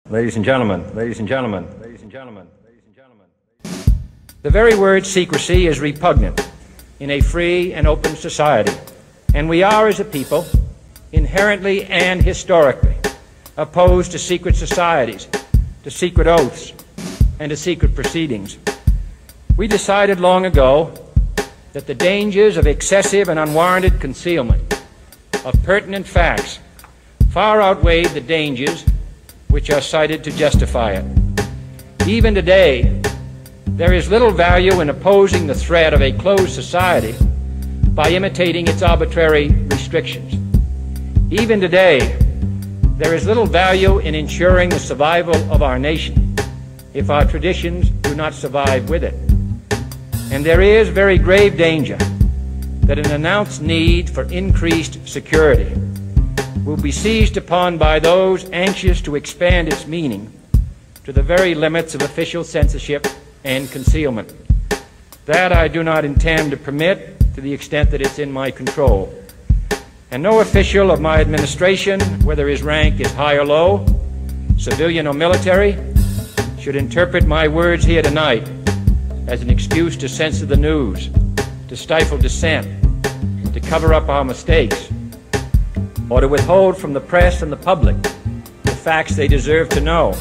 Ladies and gentlemen, ladies and gentlemen, ladies and gentlemen, ladies and gentlemen. The very word secrecy is repugnant in a free and open society, and we are, as a people, inherently and historically opposed to secret societies, to secret oaths, and to secret proceedings. We decided long ago that the dangers of excessive and unwarranted concealment of pertinent facts far outweighed the dangers which are cited to justify it. Even today, there is little value in opposing the threat of a closed society by imitating its arbitrary restrictions. Even today, there is little value in ensuring the survival of our nation if our traditions do not survive with it. And there is very grave danger that an announced need for increased security will be seized upon by those anxious to expand its meaning to the very limits of official censorship and concealment. That I do not intend to permit to the extent that it's in my control. And no official of my administration, whether his rank is high or low, civilian or military, should interpret my words here tonight as an excuse to censor the news, to stifle dissent, to cover up our mistakes, or to withhold from the press and the public the facts they deserve to know.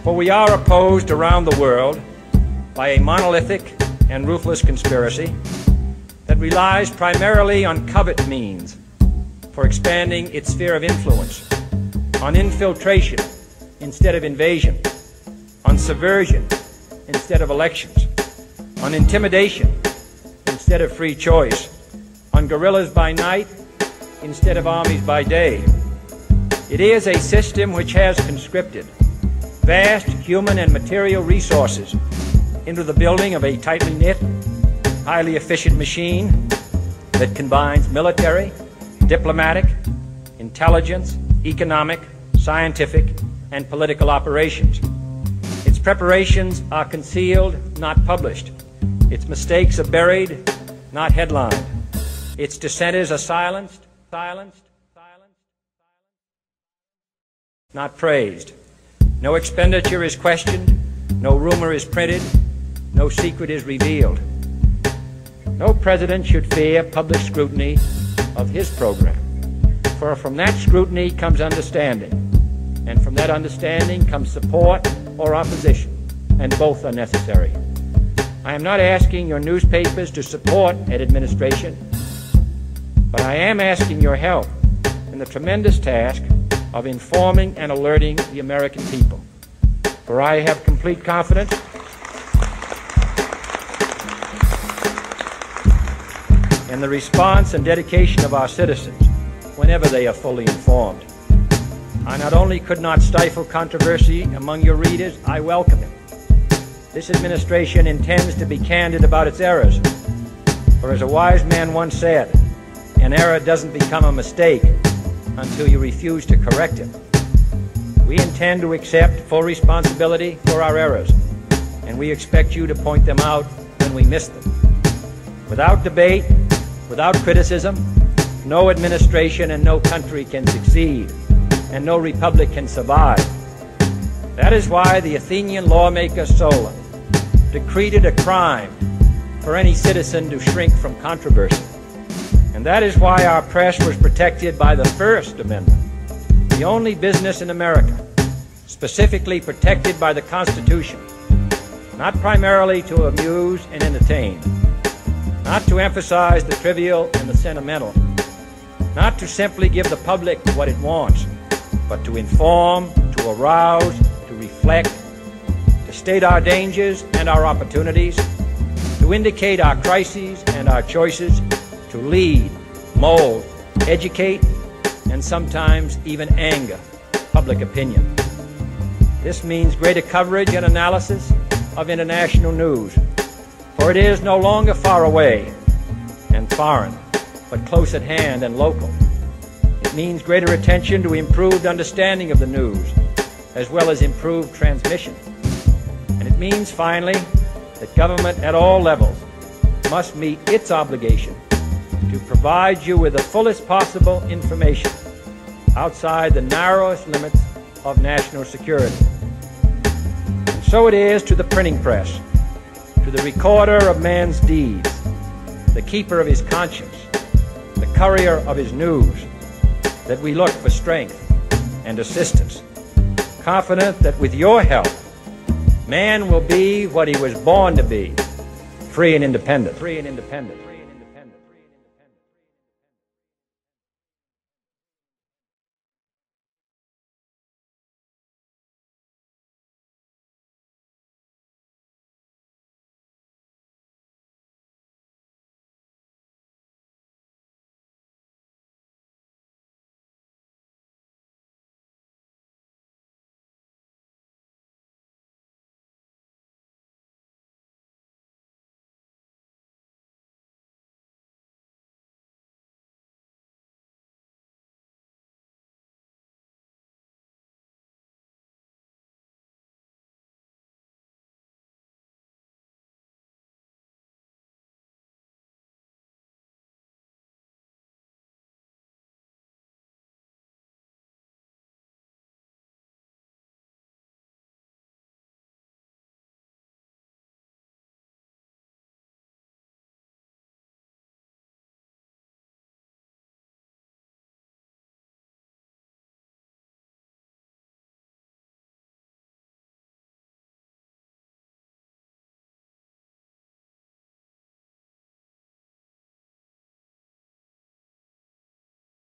For we are opposed around the world by a monolithic and ruthless conspiracy that relies primarily on covert means for expanding its sphere of influence, on infiltration instead of invasion, on subversion instead of elections, on intimidation instead of free choice, on guerrillas by night instead of armies by day. It is a system which has conscripted vast human and material resources into the building of a tightly knit, highly efficient machine that combines military, diplomatic, intelligence, economic, scientific, and political operations. Its preparations are concealed, not published. Its mistakes are buried, not headlined. Its dissenters are silenced, not praised. No expenditure is questioned, no rumor is printed, no secret is revealed. No president should fear public scrutiny of his program, for from that scrutiny comes understanding, and from that understanding comes support or opposition, and both are necessary. I am not asking your newspapers to support an administration, but I am asking your help in the tremendous task of informing and alerting the American people. For I have complete confidence in the response and dedication of our citizens whenever they are fully informed. I not only could not stifle controversy among your readers, I welcome it. This administration intends to be candid about its errors. For as a wise man once said, an error doesn't become a mistake until you refuse to correct it. We intend to accept full responsibility for our errors, and we expect you to point them out when we miss them. Without debate, without criticism, no administration and no country can succeed, and no republic can survive. That is why the Athenian lawmaker Solon decreed it a crime for any citizen to shrink from controversy. And that is why our press was protected by the First Amendment, the only business in America specifically protected by the Constitution, not primarily to amuse and entertain, not to emphasize the trivial and the sentimental, not to simply give the public what it wants, but to inform, to arouse, to reflect, to state our dangers and our opportunities, to indicate our crises and our choices, to lead, mold, educate, and sometimes even anger public opinion. This means greater coverage and analysis of international news, for it is no longer far away and foreign, but close at hand and local. It means greater attention to improved understanding of the news, as well as improved transmission. And it means, finally, that government at all levels must meet its obligation to provide you with the fullest possible information outside the narrowest limits of national security. And so it is to the printing press, to the recorder of man's deeds, the keeper of his conscience, the courier of his news, that we look for strength and assistance, confident that with your help, man will be what he was born to be, free and independent. Free and independent.